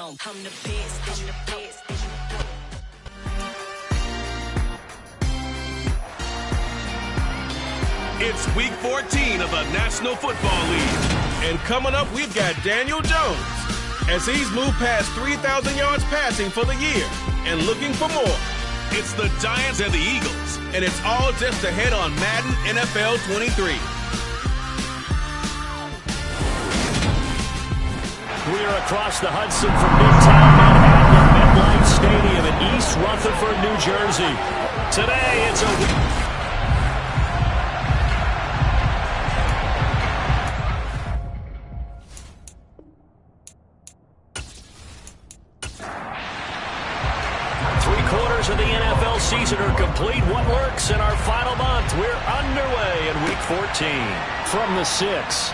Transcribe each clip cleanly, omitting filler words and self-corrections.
I'm the best, I'm the best. It's week 14 of the National Football League. And coming up, we've got Daniel Jones as he's moved past 3,000 yards passing for the year and looking for more. It's the Giants and the Eagles, and it's all just ahead on Madden NFL 23. We are across the Hudson from Midtown Manhattan at MetLife Stadium in East Rutherford, New Jersey. Today, it's a week. Of the NFL season are complete. What lurks in our final month? We're underway in week 14 from the 6.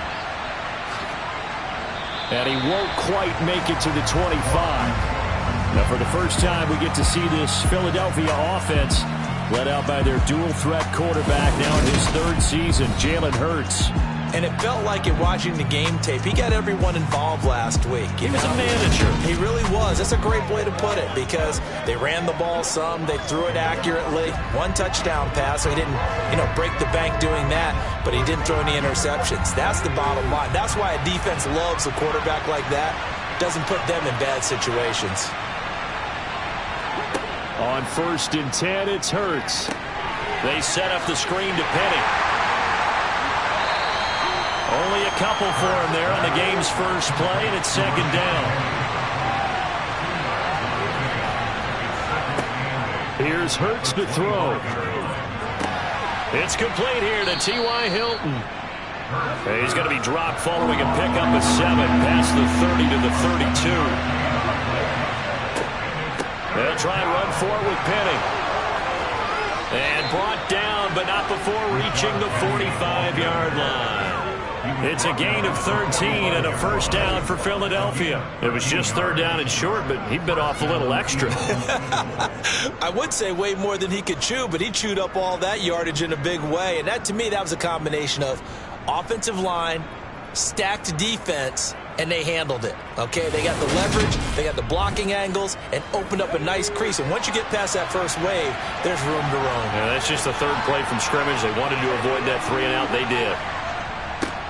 And he won't quite make it to the 25. Now for the first time we get to see this Philadelphia offense led out by their dual threat quarterback now in his 3rd season, Jalen Hurts. And it felt like it watching the game tape. He got everyone involved last week. He was a manager. He really was. That's a great way to put it because they ran the ball some. They threw it accurately. 1 touchdown pass, so he didn't, break the bank doing that, but he didn't throw any interceptions. That's the bottom line. That's why a defense loves a quarterback like that. Doesn't put them in bad situations. On 1st and 10, it's Hurts. They set up the screen to Penny. Only a couple for him there on the game's first play, and it's 2nd down. Here's Hurts to throw. It's complete here to T.Y. Hilton. He's going to be dropped following a pickup of 7 past the 30 to the 32. They'll try and run for it with Penny. And brought down, but not before reaching the 45-yard line. It's a gain of 13 and a 1st down for Philadelphia. It was just 3rd down and short, but he bit off a little extra. I would say way more than he could chew, but he chewed up all that yardage in a big way. And that, to me, that was a combination of offensive line, stacked defense, and they handled it. Okay, they got the leverage, they got the blocking angles, and opened up a nice crease. And once you get past that first wave, there's room to roam. Yeah, that's just the 3rd play from scrimmage. They wanted to avoid that 3-and-out. They did.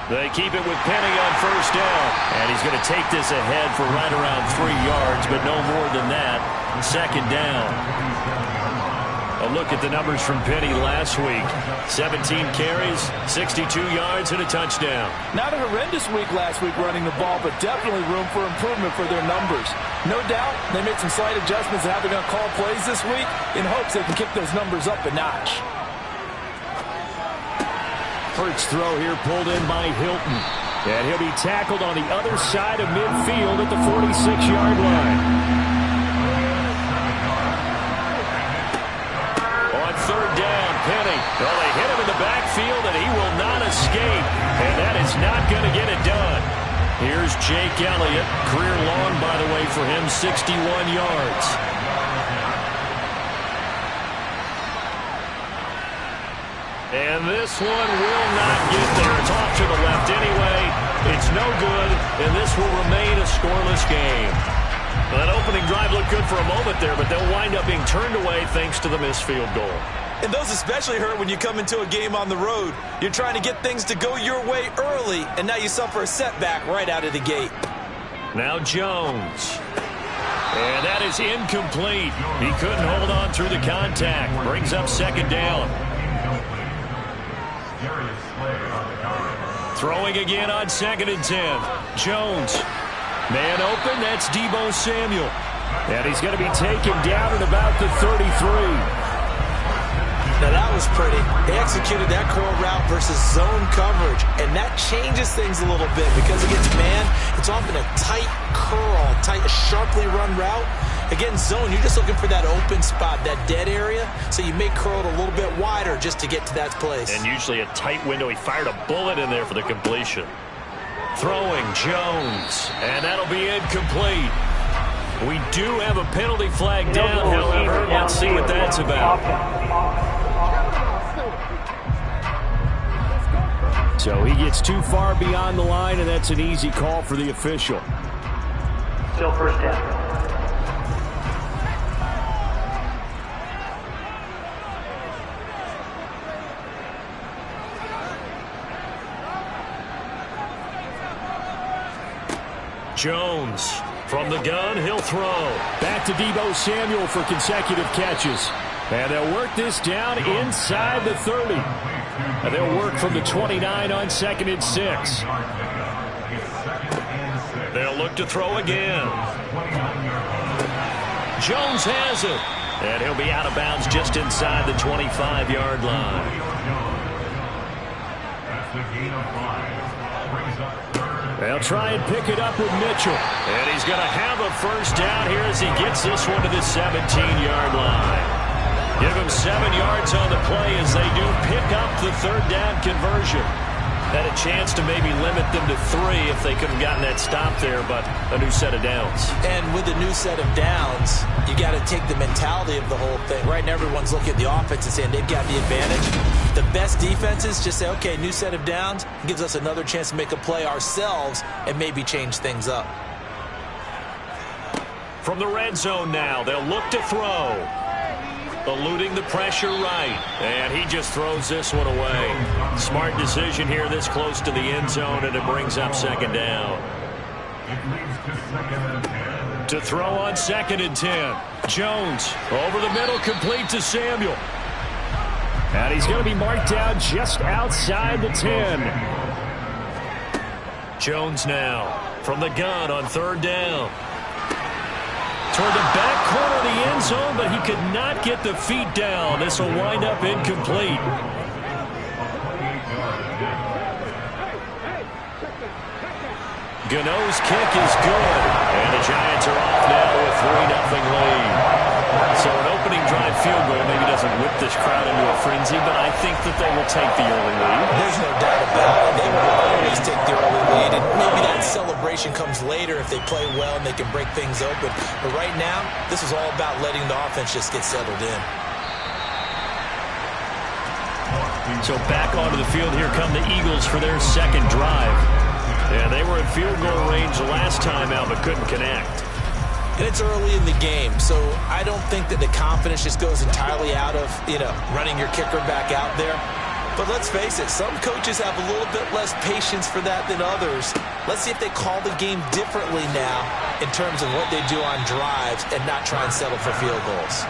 They keep it with Penny on 1st down. And he's going to take this ahead for right around 3 yards, but no more than that. 2nd down. A look at the numbers from Penny last week. 17 carries, 62 yards, and a touchdown. Not a horrendous week last week running the ball, but definitely room for improvement for their numbers. No doubt they made some slight adjustments in how they're going to call plays this week in hopes they can kick those numbers up a notch. Hurts throw here pulled in by Hilton. And he'll be tackled on the other side of midfield at the 46-yard line. On 3rd down, Penny. Well, they hit him in the backfield, and he will not escape. And that is not going to get it done. Here's Jake Elliott. Career long, by the way, for him, 61 yards. And this one will not get there. It's off to the left anyway. It's no good, and this will remain a scoreless game. Well, that opening drive looked good for a moment there, but they'll wind up being turned away thanks to the missed field goal. And those especially hurt when you come into a game on the road. You're trying to get things to go your way early, and now you suffer a setback right out of the gate. Now Jones. And that is incomplete. He couldn't hold on through the contact. Brings up 2nd down. Throwing again on 2nd and 10. Jones. Man open, that's Deebo Samuel. And he's going to be taken down at about the 33. Now that was pretty. They executed that curl route versus zone coverage, and that changes things a little bit because against man, it's often a tight curl, sharply run route. Against zone, you're just looking for that open spot, that dead area, so you may curl it a little bit wider just to get to that place. And usually a tight window. He fired a bullet in there for the completion. Throwing Jones, and that'll be incomplete. We do have a penalty flag down, however. Let's see what that's about. So he gets too far beyond the line, and that's an easy call for the official. Still first down. Jones from the gun, he'll throw. Back to Deebo Samuel for consecutive catches. And they'll work this down inside the 30. And they'll work from the 29 on 2nd and 6. They'll look to throw again. Jones has it. And he'll be out of bounds just inside the 25-yard line. They'll try and pick it up with Mitchell. And he's going to have a first down here as he gets this one to the 17-yard line. Give him 7 yards on the play as they do pick up the 3rd down conversion. Had a chance to maybe limit them to 3 if they could have gotten that stop there, but a new set of downs. And with a new set of downs, you got to take the mentality of the whole thing. Right now, everyone's looking at the offense and saying they've got the advantage. The best defenses just say, okay, new set of downs gives us another chance to make a play ourselves and maybe change things up. From the red zone now, they'll look to throw. Eluding the pressure right. And he just throws this one away. Smart decision here this close to the end zone, and it brings up 2nd down. To throw on 2nd and 10. Jones over the middle, complete to Samuel. And he's going to be marked down just outside the 10. Jones now from the gun on 3rd down. Toward the back corner of the end zone, but he could not get the feet down. This will wind up incomplete. Gano's kick is good. And the Giants are off now with 3-0 lead. So an opening drive field goal maybe doesn't whip this crowd into a frenzy, but I think that they will take the early lead. There's no doubt about it. They will always take the early lead, and maybe that celebration comes later if they play well and they can break things open. But right now, this is all about letting the offense just get settled in. So back onto the field, here come the Eagles for their 2nd drive. Yeah, they were in field goal range last time out, but couldn't connect. And it's early in the game, so I don't think that the confidence just goes entirely out of, running your kicker back out there. But let's face it, some coaches have a little bit less patience for that than others. Let's see if they call the game differently now in terms of what they do on drives and not try and settle for field goals.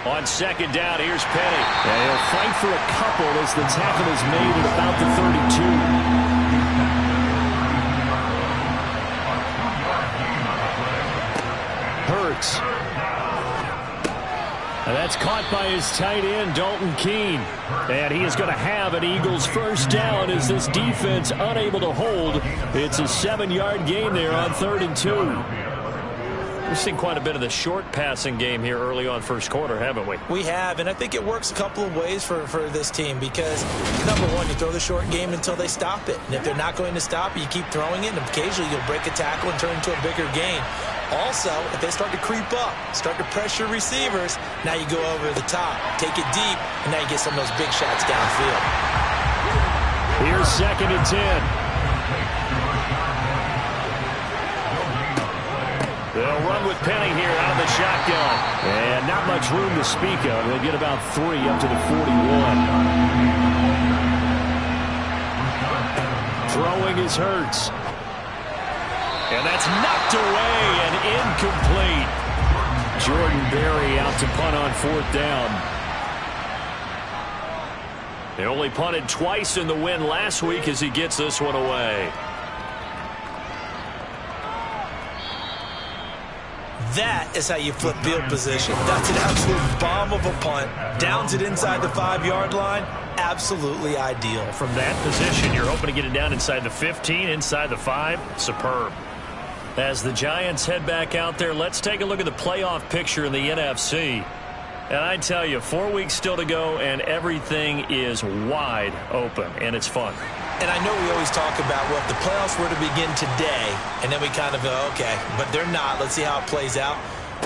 On 2nd down, here's Penny. And he'll fight for a couple as the tackle is made at about the 32. Hurts. And that's caught by his tight end, Dalton Keene. And he is going to have an Eagles first down as this defense unable to hold. It's a 7-yard gain there on 3rd and 2. We've seen quite a bit of the short passing game here early on first quarter, haven't we? We have, and I think it works a couple of ways for this team because, number one, you throw the short game until they stop it. And if they're not going to stop it, you keep throwing it, and occasionally you'll break a tackle and turn into a bigger gain. Also, if they start to creep up, start to pressure receivers, now you go over the top, take it deep, and now you get some of those big shots downfield. Here's 2nd and 10. They'll run with Penny here out of the shotgun. And not much room to speak of. They'll get about 3 up to the 41. Throwing is Hurts. And that's knocked away and incomplete. Jordan Berry out to punt on 4th down. They only punted twice in the win last week as he gets this one away. That is how you flip field position. That's an absolute bomb of a punt. Downs it inside the 5-yard line. Absolutely ideal. From that position, you're hoping to get it down inside the 15, inside the 5. Superb. As the Giants head back out there, let's take a look at the playoff picture in the NFC. And I tell you, 4 weeks still to go, and everything is wide open, and it's fun. And I know we always talk about, well, if the playoffs were to begin today, and then we kind of go, okay, but they're not. Let's see how it plays out.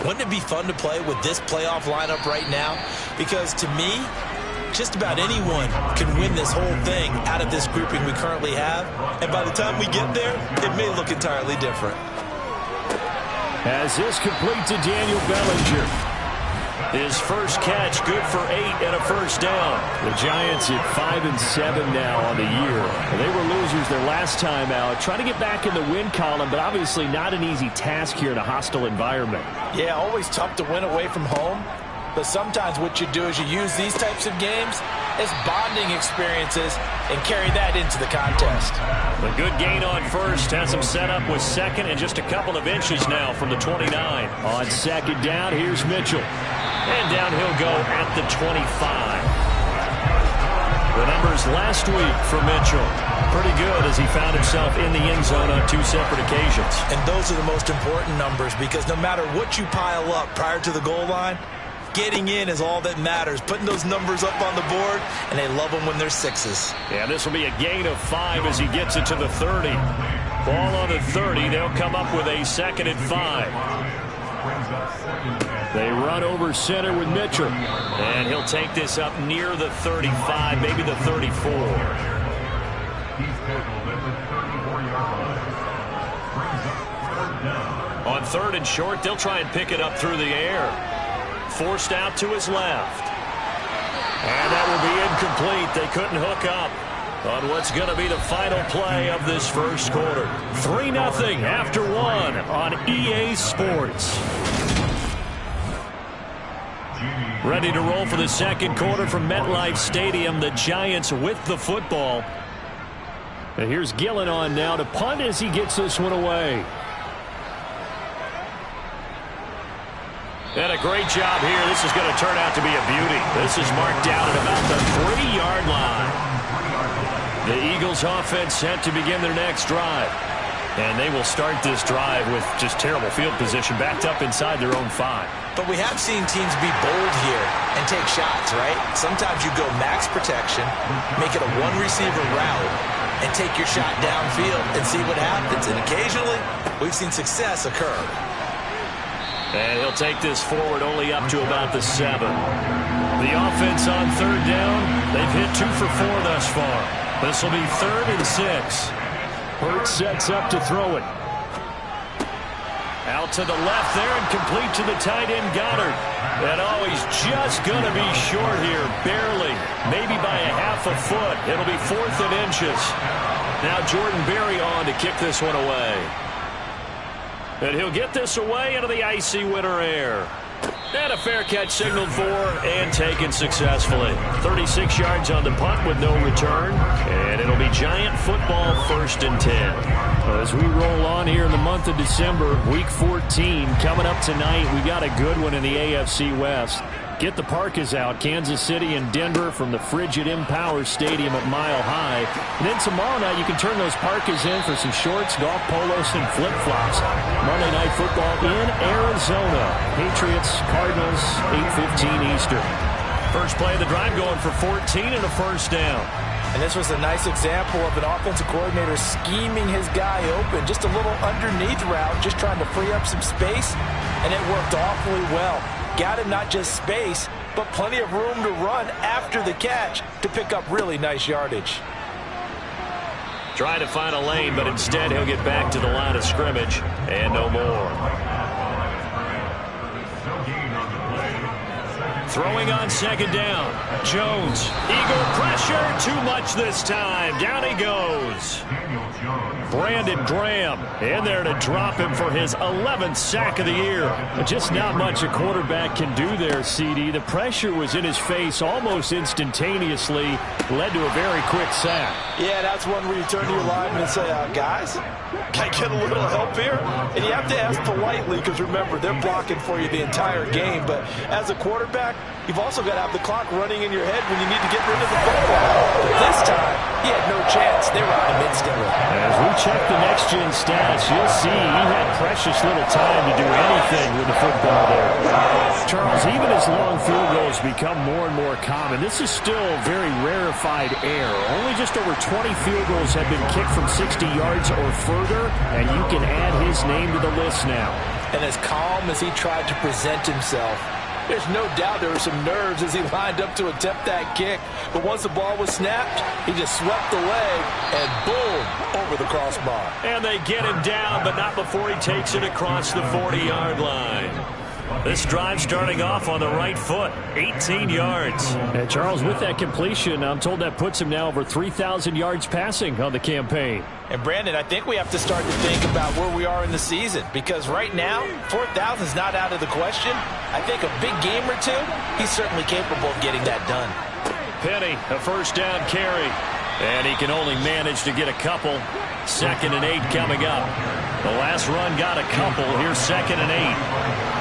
Wouldn't it be fun to play with this playoff lineup right now? Because to me, just about anyone can win this whole thing out of this grouping we currently have. And by the time we get there, it may look entirely different. As this complete to Daniel Bellinger. His first catch, good for 8 and a first down. The Giants at 5-7 now on the year. They were losers their last time out. Trying to get back in the win column, but obviously not an easy task here in a hostile environment. Yeah, always tough to win away from home. But sometimes what you do is you use these types of games as bonding experiences and carry that into the contest. A good gain on first has him set up with second and just a couple of inches now from the 29. On second down, here's Mitchell. And down he'll go at the 25. The numbers last week for Mitchell. Pretty good as he found himself in the end zone on 2 separate occasions. And those are the most important numbers because no matter what you pile up prior to the goal line, getting in is all that matters. Putting those numbers up on the board, and they love them when they're 6s. Yeah, this will be a gain of 5 as he gets it to the 30. Ball on the 30. They'll come up with a 2nd and 5. They run over center with Mitchell. And he'll take this up near the 35, maybe the 34. On 3rd and short, they'll try and pick it up through the air. Forced out to his left. And that will be incomplete. They couldn't hook up on what's going to be the final play of this first quarter. 3-0 after 1 on EA Sports. Ready to roll for the second quarter from MetLife Stadium. The Giants with the football. And here's Gillen on now to punt as he gets this one away. And a great job here. This is going to turn out to be a beauty. This is marked down at about the 3-yard line. The Eagles offense set to begin their next drive. And they will start this drive with just terrible field position, backed up inside their own 5. But we have seen teams be bold here and take shots, right? Sometimes you go max protection, make it a one-receiver route, and take your shot downfield and see what happens. And occasionally, we've seen success occur. And he'll take this forward only up to about the 7. The offense on 3rd down, they've hit 2 for 4 thus far. This will be 3rd and 6. Hurts sets up to throw it. Out to the left there and complete to the tight end Goddard. And he's just going to be short here, barely, maybe by a half a foot. It'll be 4th and inches. Now Jordan Berry on to kick this one away. And he'll get this away into the icy winter air. And a fair catch signaled for and taken successfully. 36 yards on the punt with no return. And it'll be Giant football 1st and 10. As we roll on here in the month of December, Week 14 coming up tonight. We got a good one in the AFC West. Get the parkas out. Kansas City and Denver from the frigid Empower Stadium at Mile High. And then tomorrow night you can turn those parkas in for some shorts, golf polos, and flip-flops. Monday Night Football in Arizona. Patriots, Cardinals, 8:15 Eastern. First play of the drive going for 14 and a first down. And this was a nice example of an offensive coordinator scheming his guy open. Just a little underneath route, just trying to free up some space, and it worked awfully well. Got him not just space, but plenty of room to run after the catch to pick up really nice yardage. Trying to find a lane, but instead he'll get back to the line of scrimmage and no more. Throwing on 2nd down. Jones. Eagle pressure. Too much this time. Down he goes. Brandon Graham in there to drop him for his 11th sack of the year. Just not much a quarterback can do there, CD. The pressure was in his face almost instantaneously. Led to a very quick sack. Yeah, that's one where you turn to your lineman and say, guys, can I get a little help here? And you have to ask politely because, remember, they're blocking for you the entire game. But as a quarterback, you've also got to have the clock running in your head when you need to get rid of the football. But this time, he had no chance. They were on him instantly. As we check the next-gen stats, you'll see he had precious little time to do anything with the football there. Charles, even as long field goals become more and more common, this is still very rarefied air. Only just over 20 field goals have been kicked from 60 yards or further, and you can add his name to the list now. and as calm as he tried to present himself. There's no doubt there were some nerves as he lined up to attempt that kick. But once the ball was snapped, he just swept the leg and boom, over the crossbar. And they get him down, but not before he takes it across the 40-yard line. This drive starting off on the right foot, 18 yards. And Charles, with that completion, I'm told that puts him now over 3,000 yards passing on the campaign. And Brandon, I think we have to start to think about where we are in the season, because right now, 4,000 is not out of the question. I think a big game or two, he's certainly capable of getting that done. Penny, a first down carry. And he can only manage to get a couple. 2nd and 8 coming up. The last run got a couple. Here's 2nd and 8.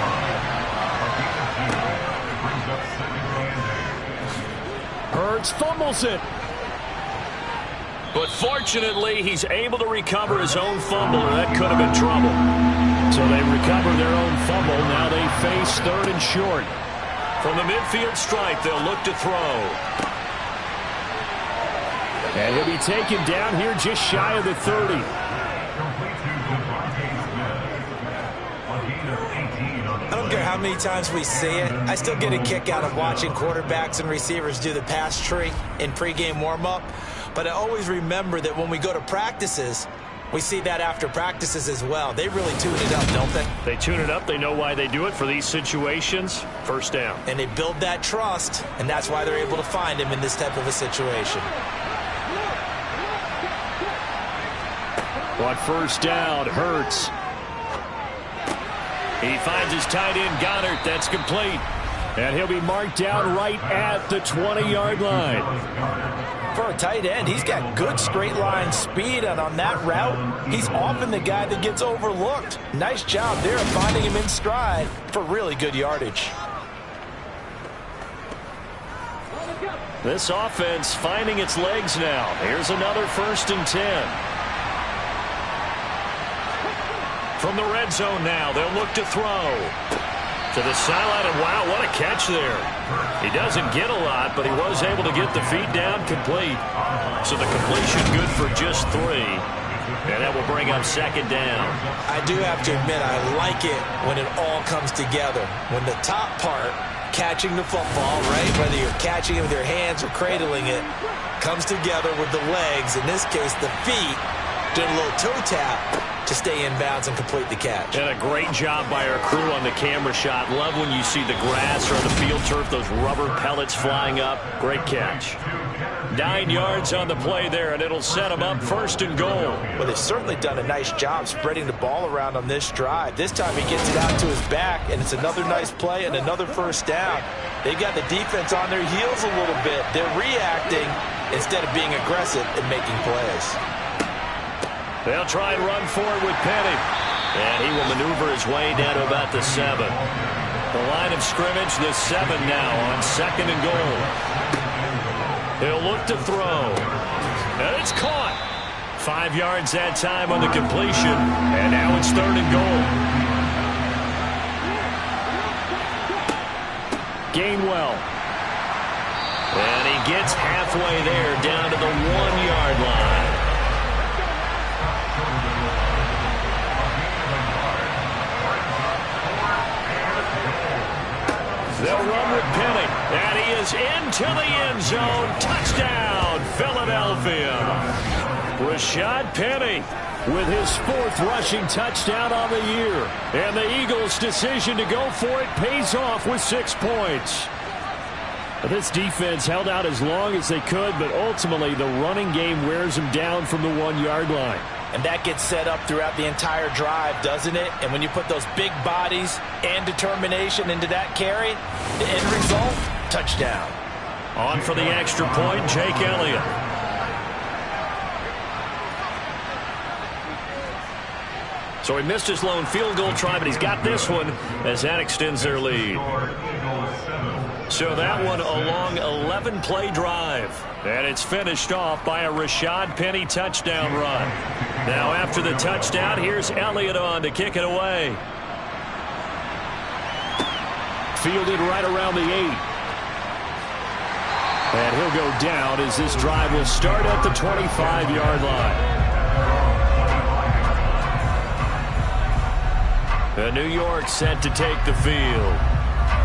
Hurts fumbles it. But fortunately, he's able to recover his own fumble, or that could have been trouble. So they recover their own fumble. Now they face 3rd and short. From the midfield stripe, they'll look to throw. And he'll be taken down here just shy of the 30. I don't care how many times we see it. I still get a kick out of watching quarterbacks and receivers do the pass tree in pregame warm-up. But I always remember that when we go to practices, we see that after practices as well. They really tune it up, don't they? They tune it up. They know why they do it for these situations. First down. And they build that trust, and that's why they're able to find him in this type of a situation. On first down, Hurts. He finds his tight end, Goddard. That's complete. And he'll be marked down right at the 20-yard line. For a tight end, he's got good straight line speed, and on that route, he's often the guy that gets overlooked. Nice job there of finding him in stride for really good yardage. This offense finding its legs now. Here's another 1st and 10. From the red zone now, they'll look to throw. To the sideline, and wow, what a catch there. He doesn't get a lot, but he was able to get the feet down complete. So the completion good for just 3. And that will bring up 2nd down. I do have to admit, I like it when it all comes together. When the top part, catching the football, right, whether you're catching it with your hands or cradling it, comes together with the legs, in this case the feet, doing a little toe tap to stay in bounds and complete the catch. And a great job by our crew on the camera shot. Love when you see the grass or the field turf, those rubber pellets flying up. Great catch. 9 yards on the play there, and it'll set them up 1st and goal. Well, they've certainly done a nice job spreading the ball around on this drive. This time he gets it out to his back, and it's another nice play and another 1st down. They've got the defense on their heels a little bit. They're reacting instead of being aggressive and making plays. They'll try and run forward with Penny. And he will maneuver his way down to about the 7. The line of scrimmage, the 7 now on 2nd and goal. He'll look to throw. And it's caught. 5 yards that time on the completion. And now it's 3rd and goal. Gainwell. And he gets halfway there down to the 1-yard line. They'll run with Penny. And he is into the end zone. Touchdown, Philadelphia. Rashad Penny with his 4th rushing touchdown on the year. And the Eagles' decision to go for it pays off with 6 points. This defense held out as long as they could, but ultimately the running game wears them down from the 1-yard line. And that gets set up throughout the entire drive, doesn't it? And when you put those big bodies and determination into that carry, the end result, touchdown. On for the extra point, Jake Elliott. So he missed his lone field goal try, but he's got this one as that extends their lead. So that one a long 11-play drive. And it's finished off by a Rashad Penny touchdown run. Now after the touchdown, here's Elliott on to kick it away. Fielded right around the 8. And he'll go down as this drive will start at the 25-yard line. New York set to take the field.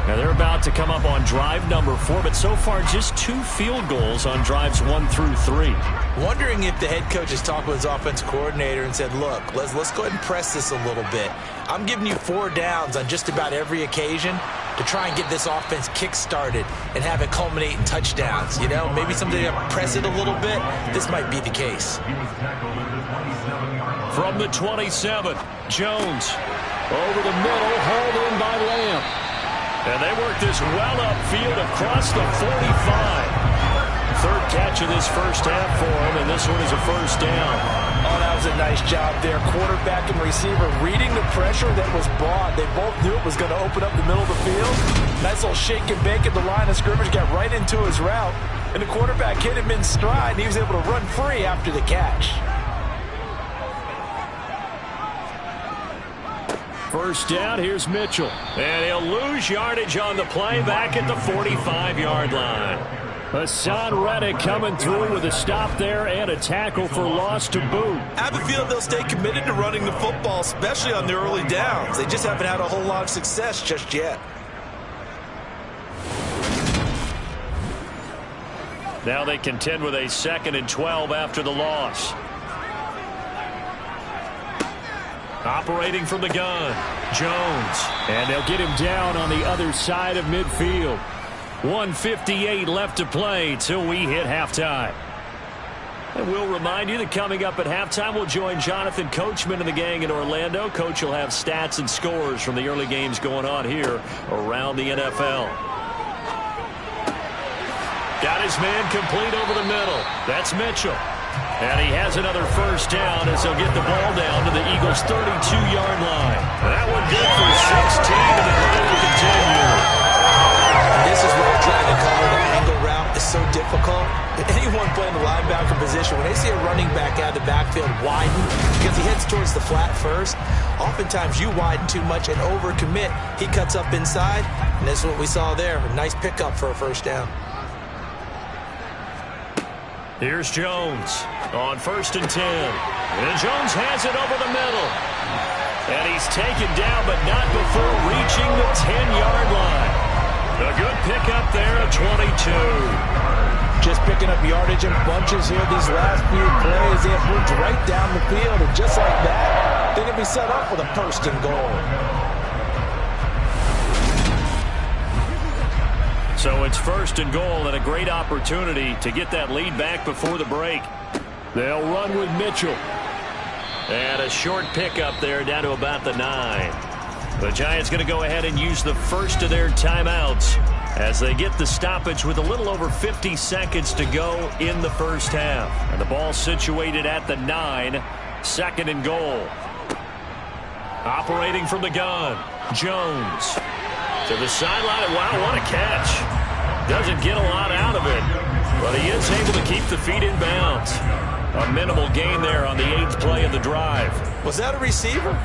Now they're about to come up on drive number 4, but so far just 2 field goals on drives 1 through 3. Wondering if the head coach has talked with his offensive coordinator and said, look, let's go ahead and press this a little bit. I'm giving you 4 downs on just about every occasion to try and get this offense kick-started and have it culminate in touchdowns. You know, maybe somebody to press it a little bit. This might be the case. From the 27, Jones over the middle, hauled in by Lamb. And they work this well upfield across the 45. Third catch of this first half for him, and this one is a first down. Oh, that was a nice job there. Quarterback and receiver reading the pressure that was brought. They both knew it was going to open up the middle of the field. Nice little shake and bake at the line of scrimmage, got right into his route. And the quarterback hit him in stride, and he was able to run free after the catch. First down, here's Mitchell. And he'll lose yardage on the play back at the 45-yard line. Hassan Reddick coming through with a stop there and a tackle for loss to boot. I have a feeling they'll stay committed to running the football, especially on the early downs. They just haven't had a whole lot of success just yet. Now they contend with a 2nd and 12 after the loss. Operating from the gun, Jones. And they'll get him down on the other side of midfield. 1:58 left to play till we hit halftime. And we'll remind you that coming up at halftime, we'll join Jonathan Coachman and the gang in Orlando. Coach will have stats and scores from the early games going on here around the NFL. Got his man complete over the middle. That's Mitchell. And he has another first down as he'll get the ball down to the Eagles' 32-yard line. That one good for 16, and the drive will continue. This is what I'm trying to call the angle route is so difficult. Anyone playing the linebacker position, when they see a running back out of the backfield widen because he heads towards the flat first, oftentimes you widen too much and overcommit. He cuts up inside, and this is what we saw there. A nice pickup for a first down. Here's Jones on 1st and 10. And Jones has it over the middle. And he's taken down, but not before reaching the 10-yard line. A good pickup there at 22. Just picking up yardage in bunches here these last few plays. They have moved right down the field, and just like that, they're going to be set up with a 1st and goal. So it's 1st and goal and a great opportunity to get that lead back before the break. They'll run with Mitchell. And a short pickup there down to about the 9. The Giants going to go ahead and use the first of their timeouts as they get the stoppage with a little over 50 seconds to go in the first half. And the ball situated at the 9, 2nd and goal. Operating from the gun, Jones. To the sideline, wow, what a catch. Doesn't get a lot out of it, but he is able to keep the feet in bounds. A minimal gain there on the 8th play of the drive. Was that a receiver?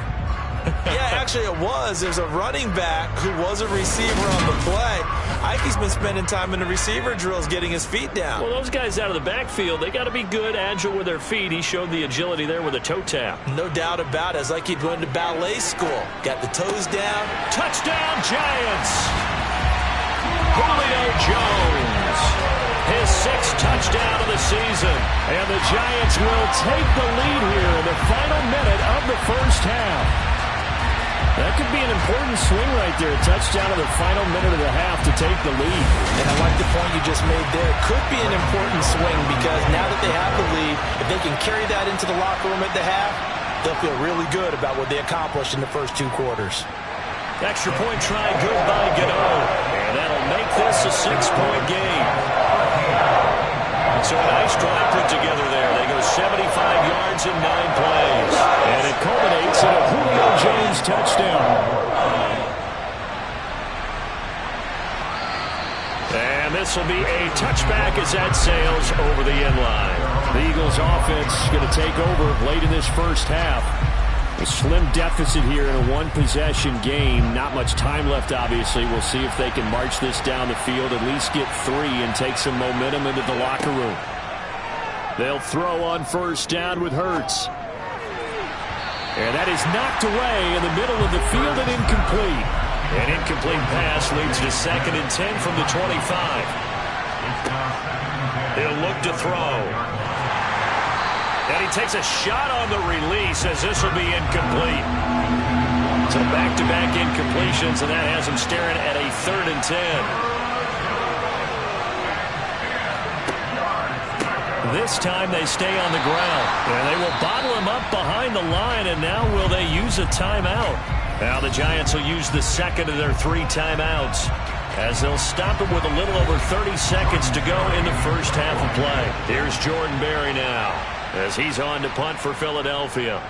Yeah, actually it was. There's a running back who was a receiver on the play. Ike's been spending time in the receiver drills getting his feet down. Well, those guys out of the backfield, they got to be good, agile with their feet. He showed the agility there with a toe tap. No doubt about it. It's like he'd went to ballet school. Got the toes down. Touchdown, Giants! Julio Jones. His 6th touchdown of the season. And the Giants will take the lead here in the final minute of the first half. That could be an important swing right there. A touchdown in the final minute of the half to take the lead. And I like the point you just made there. Could be an important swing because now that they have the lead, if they can carry that into the locker room at the half, they'll feel really good about what they accomplished in the first 2 quarters. Extra point try good by Gano. And that'll make this a 6-point game. So a nice drive put together there. They go 75 yards in 9 plays. And it culminates in a Julio Jones touchdown. And this will be a touchback as that sails over the end line. The Eagles offense going to take over late in this first half. A slim deficit here in a 1-possession game. Not much time left, obviously. We'll see if they can march this down the field, at least get 3 and take some momentum into the locker room. They'll throw on first down with Hurts. And that is knocked away in the middle of the field and incomplete. An incomplete pass leads to 2nd and 10 from the 25. He'll look to throw. And he takes a shot on the release as this will be incomplete. So back-to-back incompletions, and that has him staring at a 3rd and 10. This time they stay on the ground, and they will bottle him up behind the line, and now will they use a timeout? Now the Giants will use the 2nd of their 3 timeouts as they'll stop it with a little over 30 seconds to go in the first half of play. Here's Jordan Berry now as he's on to punt for Philadelphia.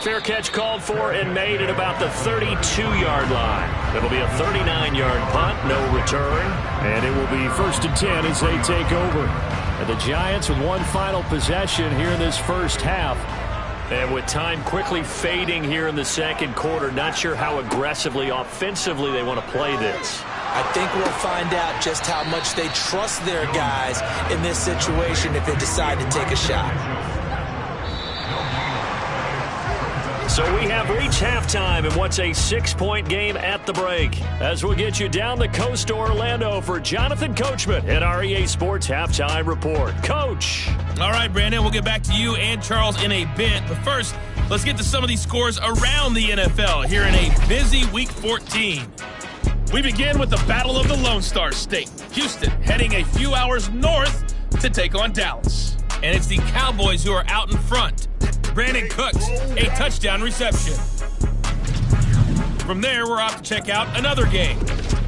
Fair catch called for and made at about the 32-yard line. It'll be a 39-yard punt, no return, and it will be 1st and 10 as they take over. And the Giants with one final possession here in this first half. And with time quickly fading here in the second quarter, not sure how aggressively, offensively they want to play this. I think we'll find out just how much they trust their guys in this situation if they decide to take a shot. So we have reached halftime in what's a 6-point game at the break. As we'll get you down the coast to Orlando for Jonathan Coachman at our EA Sports Halftime Report. Coach. All right, Brandon, we'll get back to you and Charles in a bit. But first, let's get to some of these scores around the NFL here in a busy Week 14. We begin with the Battle of the Lone Star State. Houston heading a few hours north to take on Dallas. And it's the Cowboys who are out in front. Brandon Cooks, a touchdown reception. From there, we're off to check out another game.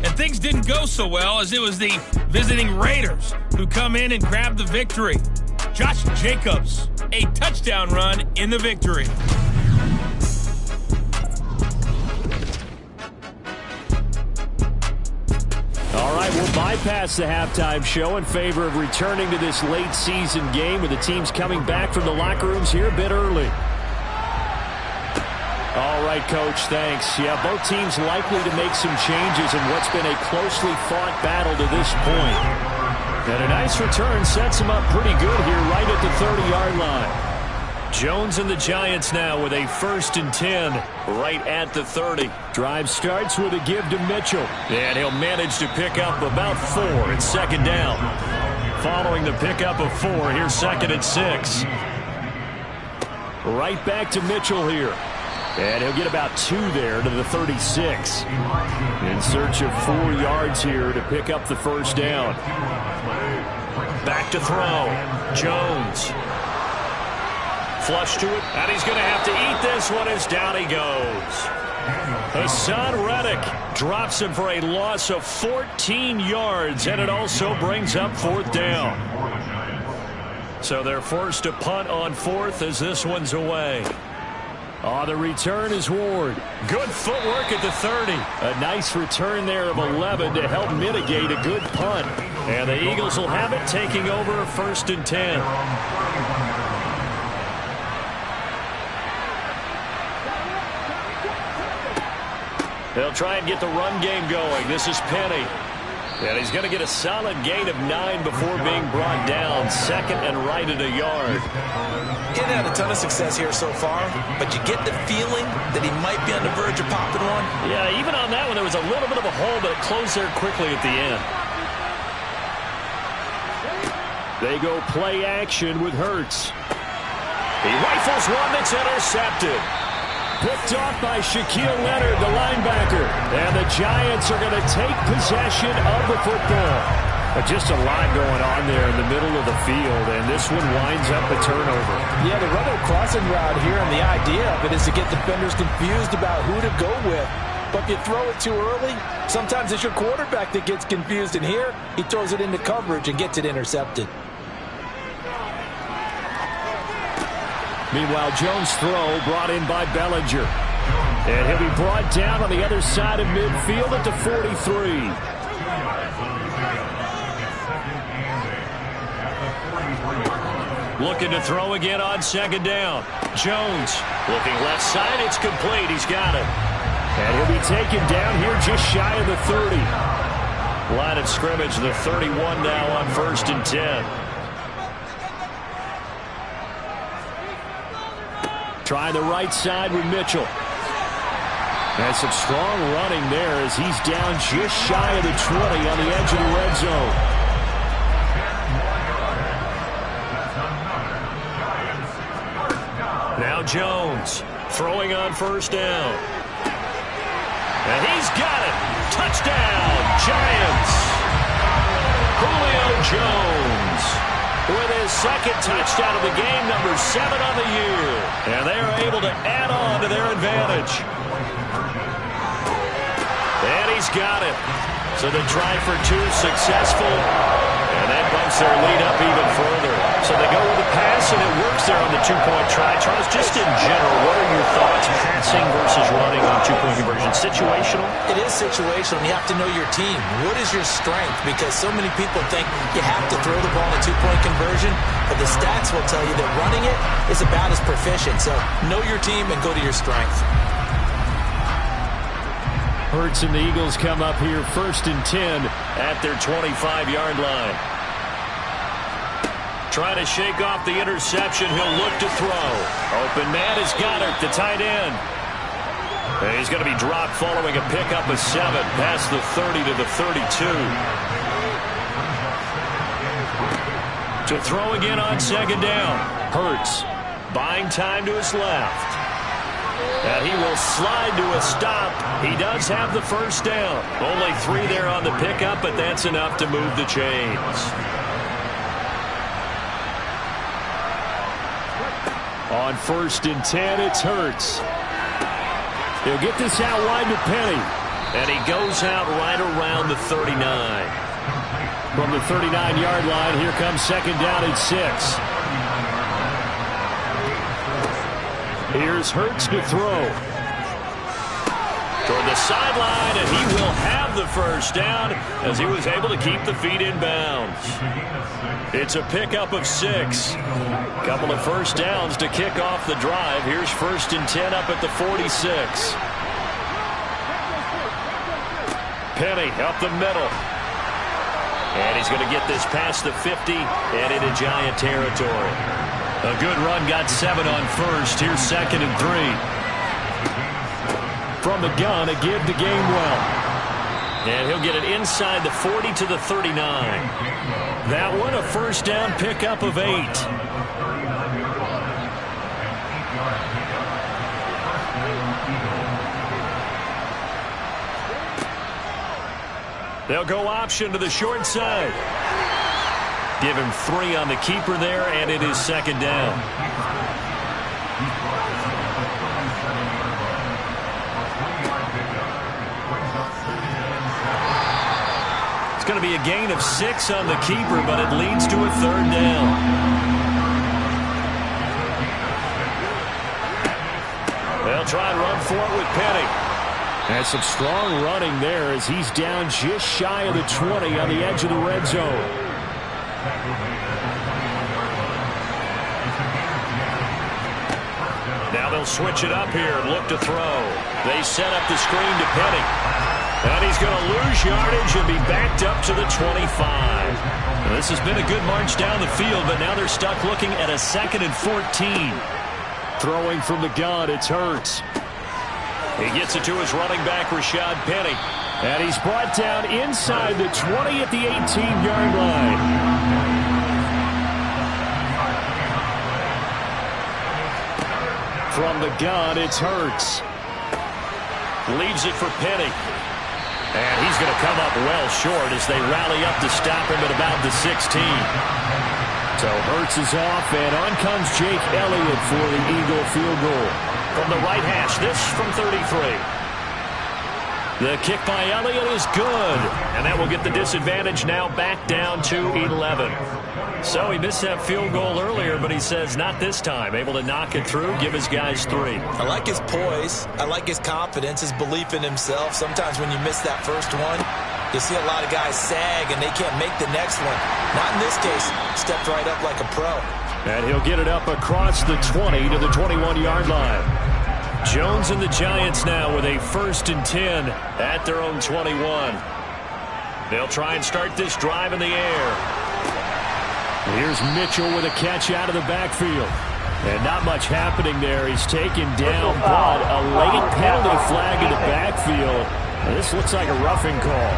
And things didn't go so well as it was the visiting Raiders who come in and grab the victory. Josh Jacobs, a touchdown run in the victory. All right, we'll bypass the halftime show in favor of returning to this late season game with the teams coming back from the locker rooms here a bit early. All right, Coach, thanks. Yeah, both teams likely to make some changes in what's been a closely fought battle to this point. And a nice return sets them up pretty good here right at the 30-yard line. Jones and the Giants now with a 1st and 10 right at the 30. Drive starts with a give to Mitchell. And he'll manage to pick up about 4 at 2nd down. Following the pickup of 4, here's 2nd and 6. Right back to Mitchell here. And he'll get about 2 there to the 36. In search of 4 yards here to pick up the 1st down. Back to throw. Jones. Flush to it, and he's going to have to eat this one as down he goes. Hassan Reddick drops him for a loss of 14 yards, and it also brings up 4th down. So they're forced to punt on 4th as this one's away. The return is Ward. Good footwork at the 30. A nice return there of 11 to help mitigate a good punt. And the Eagles will have it taking over 1st and 10. They'll try and get the run game going. This is Penny. And he's going to get a solid gain of 9 before being brought down. 2nd and right at a yard. He hasn't had a ton of success here so far, but you get the feeling that he might be on the verge of popping one. Yeah, even on that one, there was a little bit of a hole, but it closed there quickly at the end. They go play action with Hurts. He rifles one that's intercepted. Picked off by Shaquille Leonard, the linebacker. And the Giants are going to take possession of the football. Just a lot going on there in the middle of the field, and this one winds up a turnover. Yeah, they run a crossing route here, and the idea of it is to get defenders confused about who to go with. But if you throw it too early, sometimes it's your quarterback that gets confused, and here he throws it into coverage and gets it intercepted. Meanwhile, Jones' throw brought in by Bellinger. And he'll be brought down on the other side of midfield at the 43. Looking to throw again on 2nd down. Jones looking left side. It's complete. He's got it. And he'll be taken down here just shy of the 30. Line of scrimmage, the 31 now on 1st and 10. Try the right side with Mitchell. And some strong running there as he's down just shy of the 20 on the edge of the red zone. Now Jones throwing on first down. And he's got it. Touchdown, Giants. Julio Jones with his second touchdown of the game, number 7 on the year. And they are able to add on to their advantage. And he's got it. So they try for 2, successful. And that bumps their lead up even further. So they go with a pass, and it works there on the 2-point try. Charles, just in general, what are your thoughts, passing versus running on 2-point conversion? Situational? It is situational. You have to know your team. What is your strength? Because so many people think you have to throw the ball in a 2-point conversion, but the stats will tell you that running it is about as proficient. So know your team and go to your strength. Hurts and the Eagles come up here 1st and 10 at their 25-yard line. Trying to shake off the interception. He'll look to throw. Open man is Goddard, the tight end. And he's going to be dropped following a pickup of 7 past the 30 to the 32. To throw again on 2nd down. Hurts buying time to his left. And he will slide to a stop. He does have the first down. Only 3 there on the pickup, but that's enough to move the chains. On 1st and 10, it's Hurts. He'll get this out wide to Penny. And he goes out right around the 39. From the 39-yard line, here comes 2nd down and 6. Here's Hurts to throw. Toward the sideline, and he will have the first down as he was able to keep the feet in bounds. It's a pickup of 6. Couple of first downs to kick off the drive. Here's 1st and 10 up at the 46. Penny up the middle. And he's going to get this past the 50 and into Giant territory. A good run, got 7 on first. Here's 2nd and 3. From the gun, a give to Gainwell. And he'll get it inside the 40 to the 39. That one, a first down pickup of 8. They'll go option to the short side. Give him 3 on the keeper there, and it is 2nd down. It's going to be a gain of 6 on the keeper, but it leads to a 3rd down. They'll try and run for it with Penny. And some strong running there as he's down just shy of the 20 on the edge of the red zone. Now they'll switch it up here and look to throw. They set up the screen to Penny. And he's going to lose yardage and be backed up to the 25. Now, this has been a good march down the field, but now they're stuck looking at a 2nd and 14. Throwing from the gun, it's Hurts. He gets it to his running back, Rashad Penny. And he's brought down inside the 20 at the 18-yard line. From the gun, it's Hurts. Leaves it for Penny. And he's going to come up well short as they rally up to stop him at about the 16. So Hurts is off, and on comes Jake Elliott for the Eagle field goal. From the right hash, this from 33. The kick by Elliott is good, and that will get the disadvantage now back down to 11. So he missed that field goal earlier, but he says not this time. Able to knock it through, give his guys 3. I like his poise. I like his confidence, his belief in himself. Sometimes when you miss that first one, you see a lot of guys sag, and they can't make the next one. Not in this case. Stepped right up like a pro. And he'll get it up across the 20 to the 21-yard line. Jones and the Giants now with a 1st and 10 at their own 21. They'll try and start this drive in the air. Here's Mitchell with a catch out of the backfield. And not much happening there. He's taken down, but a late penalty flag in the backfield. And this looks like a roughing call.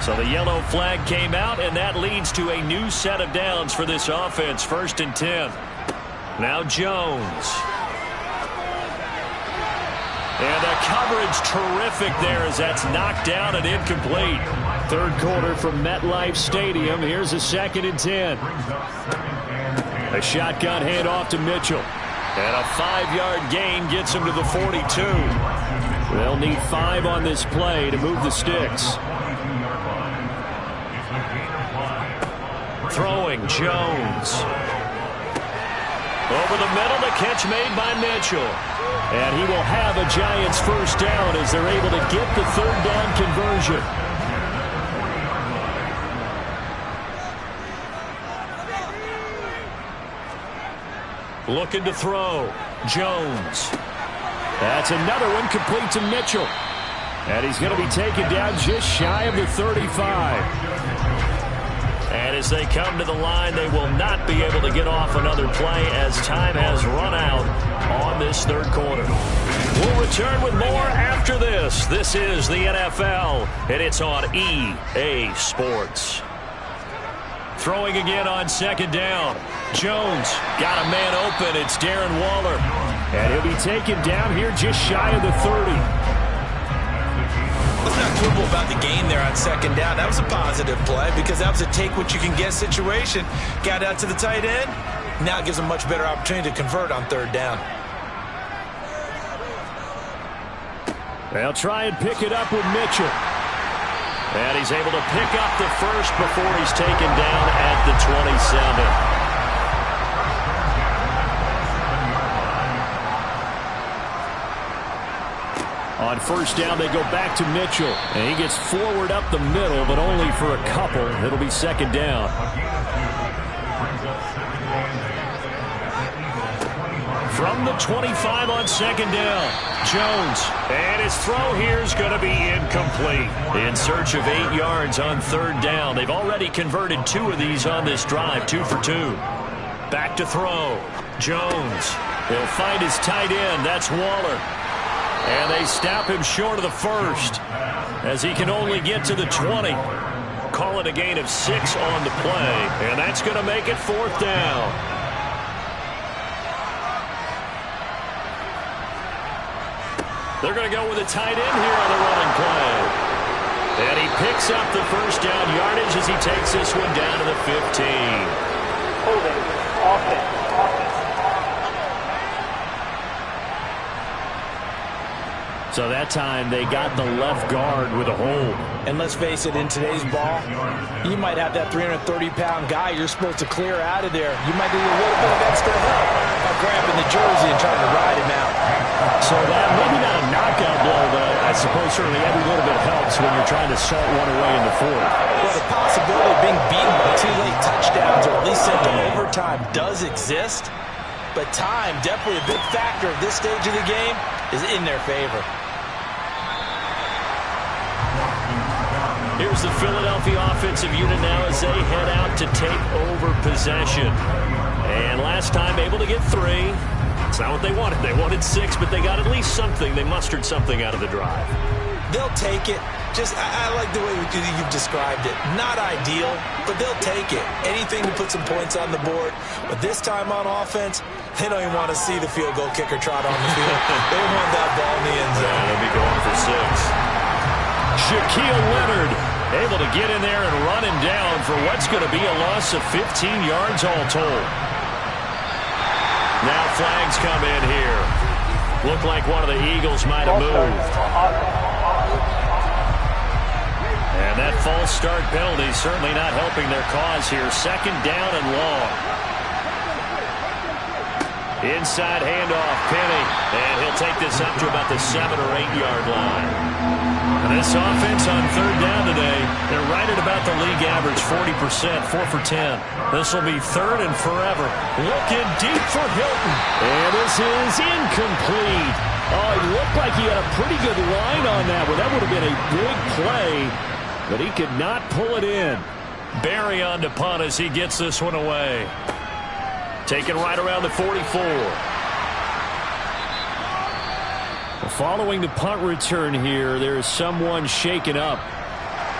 So the yellow flag came out, and that leads to a new set of downs for this offense. 1st and 10. Now Jones. And the coverage terrific there as that's knocked down and incomplete. 3rd quarter from MetLife Stadium. Here's a 2nd and 10. A shotgun handoff to Mitchell. And a 5-yard gain gets him to the 42. They'll need 5 on this play to move the sticks. Throwing Jones. Over the middle, the catch made by Mitchell. And he will have a Giants 1st down as they're able to get the 3rd down conversion. Looking to throw. Jones. That's another one complete to Mitchell. And he's going to be taken down just shy of the 35. And as they come to the line, they will not be able to get off another play as time has run out on this 3rd quarter. We'll return with more after this. This is the NFL, and it's on EA Sports. Throwing again on 2nd down. Jones got a man open. It's Darren Waller. And he'll be taken down here just shy of the 30. Let's not quibble about the gain there on 2nd down. That was a positive play because that was a take-what-you-can-get situation. Got out to the tight end. Now it gives them much better opportunity to convert on 3rd down. They'll try and pick it up with Mitchell. And he's able to pick up the 1st before he's taken down at the 27. On 1st down, they go back to Mitchell. And he gets forward up the middle, but only for a couple. It'll be 2nd down. From the 25 on 2nd down, Jones. And his throw here is going to be incomplete. In search of 8 yards on 3rd down. They've already converted 2 of these on this drive, 2 for 2. Back to throw. Jones. He'll find his tight end. That's Waller. And they stop him short of the 1st as he can only get to the 20. Call it a gain of 6 on the play. And that's going to make it 4th down. They're going to go with a tight end here on the running play. And he picks up the 1st down yardage as he takes this one down to the 15. Holding offense. So that time they got the left guard with a hold. And let's face it, in today's ball, you might have that 330-pound guy you're supposed to clear out of there. You might need a little bit of extra help by grabbing the jersey and trying to ride him out. So that maybe not a knockout blow, but I suppose certainly every little bit helps when you're trying to salt one away in the 4th. Well, the possibility of being beaten by 2 late touchdowns or at least sent to overtime does exist. But time, definitely a big factor at this stage of the game, is in their favor. Here's the Philadelphia offensive unit now as they head out to take over possession. And last time able to get 3. It's not what they wanted. They wanted 6, but they got at least something. They mustered something out of the drive. They'll take it. I like the way you've described it. Not ideal, but they'll take it. Anything to put some points on the board. But this time on offense, they don't even want to see the field goal kicker trot on the field. They want that ball in the end zone. They'll be going for 6. Shaquille Leonard able to get in there and run him down for what's going to be a loss of 15 yards all told. Now flags come in here. Looked like one of the Eagles might have moved. And that false start penalty certainly not helping their cause here. 2nd down and long. Inside handoff, Penny. And he'll take this up to about the 7 or 8 yard line. And this offense on 3rd down today, they're right at about the league average, 40%, 4 for 10. This will be 3rd and forever. Looking deep for Hilton. And this is incomplete. Oh, it looked like he had a pretty good line on that one. That would have been a big play, but he could not pull it in. Barry on to punt as he gets this one away. Taken right around the 44. Following the punt return here, there is someone shaken up.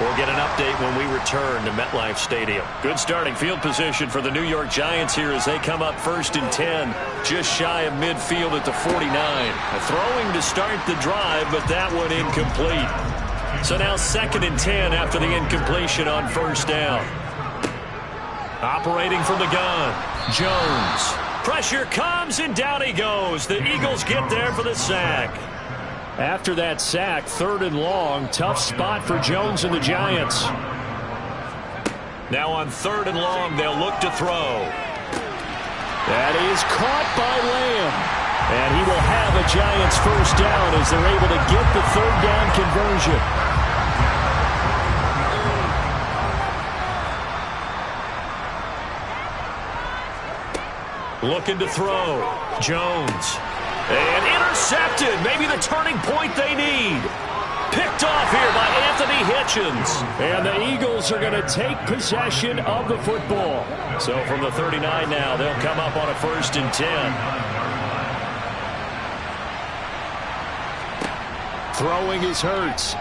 We'll get an update when we return to MetLife Stadium. Good starting field position for the New York Giants here as they come up 1st and 10, just shy of midfield at the 49. Throwing to start the drive, but that one incomplete. So now 2nd and 10 after the incompletion on 1st down. Operating from the gun, Jones. Pressure comes, and down he goes. The Eagles get there for the sack. After that sack, 3rd and long, tough spot for Jones and the Giants. Now on 3rd and long, they'll look to throw. That is caught by Lamb. And he will have a Giants 1st down as they're able to get the 3rd down conversion. Looking to throw. Jones. And intercepted. Maybe the turning point they need. Picked off here by Anthony Hitchens. And the Eagles are going to take possession of the football. So from the 39 now, they'll come up on a 1st and 10. Throwing is Hurts. A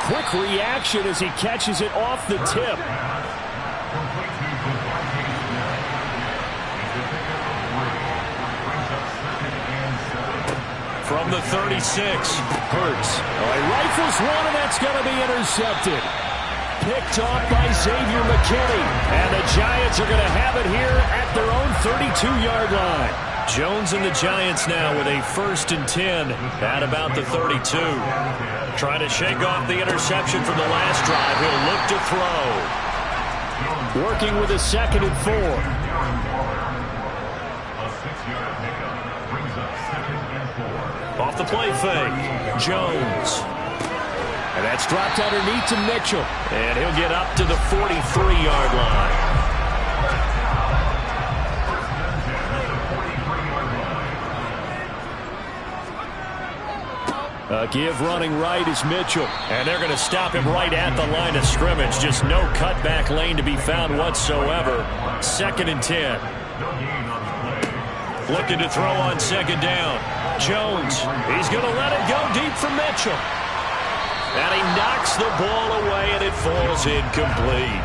quick reaction as he catches it off the tip. From the 36, Hurts. He rifles one, and that's going to be intercepted. Picked off by Xavier McKinney. And the Giants are going to have it here at their own 32-yard line. Jones and the Giants now with a 1st and 10 at about the 32. Trying to shake off the interception from the last drive. He'll look to throw. Working with a 2nd and 4. Off the play fake, Jones. And that's dropped underneath to Mitchell. And he'll get up to the 43-yard line. A give running right is Mitchell. And they're going to stop him right at the line of scrimmage. Just no cutback lane to be found whatsoever. 2nd and 10. Looking to throw on 2nd down. Jones, he's going to let it go deep for Mitchell. And he knocks the ball away, and it falls incomplete.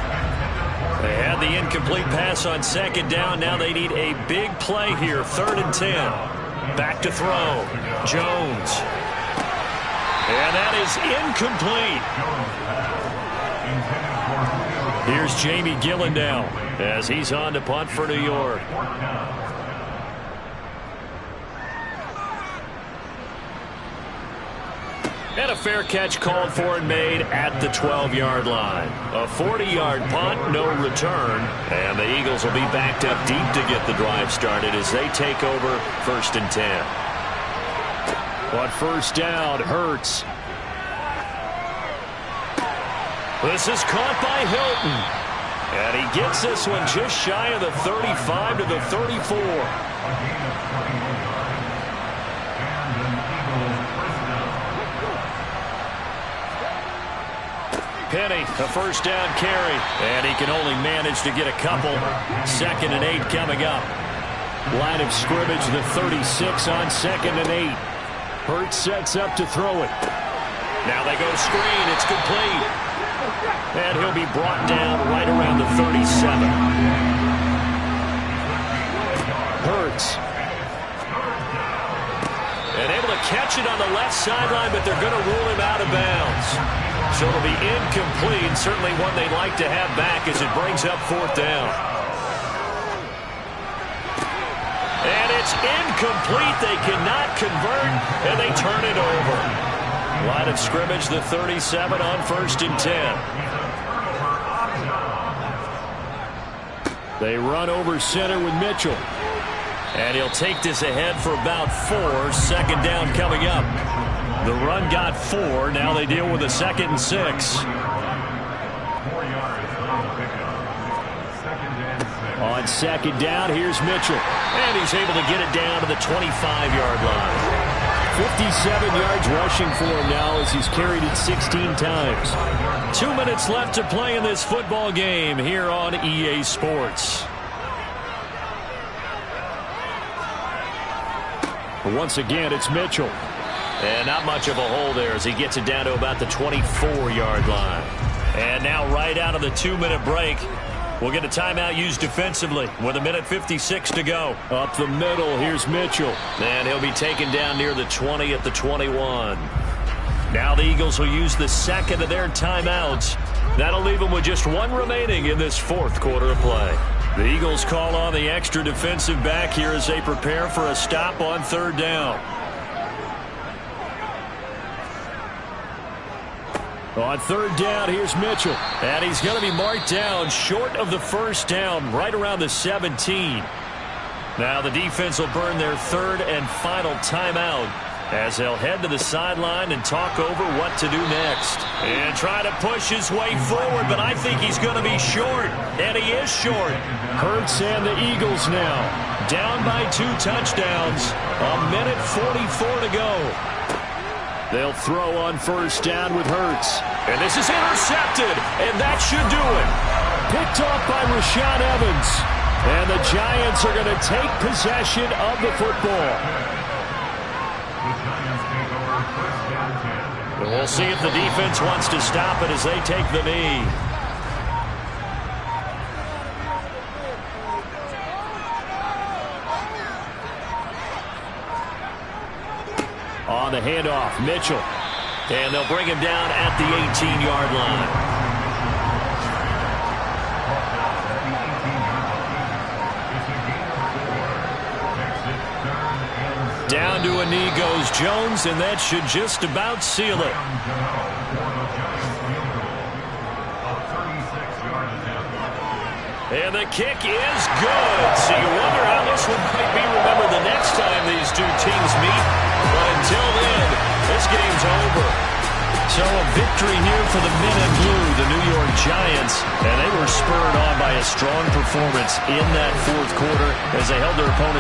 They had the incomplete pass on 2nd down. Now they need a big play here, 3rd and 10. Back to throw. Jones. And that is incomplete. Here's Jamie Gillen now as he's on to punt for New York. And a fair catch called for and made at the 12-yard line. A 40-yard punt, no return. And the Eagles will be backed up deep to get the drive started as they take over 1st and 10. On 1st down, Hurts. This is caught by Hilton. And he gets this one just shy of the 35 to the 34. Penny, a 1st down carry. And he can only manage to get a couple. 2nd and 8 coming up. Line of scrimmage, the 36 on 2nd and 8. Hurts sets up to throw it. Now they go screen. It's complete. And he'll be brought down right around the 37. Hurts. And able to catch it on the left sideline, but they're going to rule him out of bounds. So it'll be incomplete. Certainly one they'd like to have back as it brings up 4th down. And it's incomplete. They cannot convert, and they turn it over. Line of scrimmage, the 37 on 1st and 10. They run over center with Mitchell. And he'll take this ahead for about 4. 2nd down coming up. The run got 4. Now they deal with a 2nd and 6. On 2nd down, here's Mitchell. And he's able to get it down to the 25-yard line. 57 yards rushing for him now as he's carried it 16 times. 2 minutes left to play in this football game here on EA Sports. But once again, it's Mitchell. And not much of a hole there as he gets it down to about the 24-yard line. And now right out of the 2-minute break, we'll get a timeout used defensively with 1:56 to go. Up the middle, here's Mitchell. And he'll be taken down near the 20 at the 21. Now the Eagles will use the second of their timeouts. That'll leave them with just one remaining in this fourth quarter of play. The Eagles call on the extra defensive back here as they prepare for a stop on third down. On third down, here's Mitchell. And he's going to be marked down short of the first down, right around the 17. Now the defense will burn their third and final timeout as they'll head to the sideline and talk over what to do next. And try to push his way forward, but I think he's going to be short. And he is short. Hurts and the Eagles now down by 2 touchdowns. 1:44 to go. They'll throw on first down with Hurts. And this is intercepted, and that should do it. Picked off by Rashaan Evans. And the Giants are going to take possession of the football. We'll see if the defense wants to stop it as they take the knee. On the handoff, Mitchell. And they'll bring him down at the 18-yard line. Down to a knee goes Jones, and that should just about seal it. And the kick is good. So you wonder how this one might be remembered the next time these two teams meet. But until then, this game's over. So a victory here for the men in blue, the New York Giants. And they were spurred on by a strong performance in that fourth quarter as they held their opponent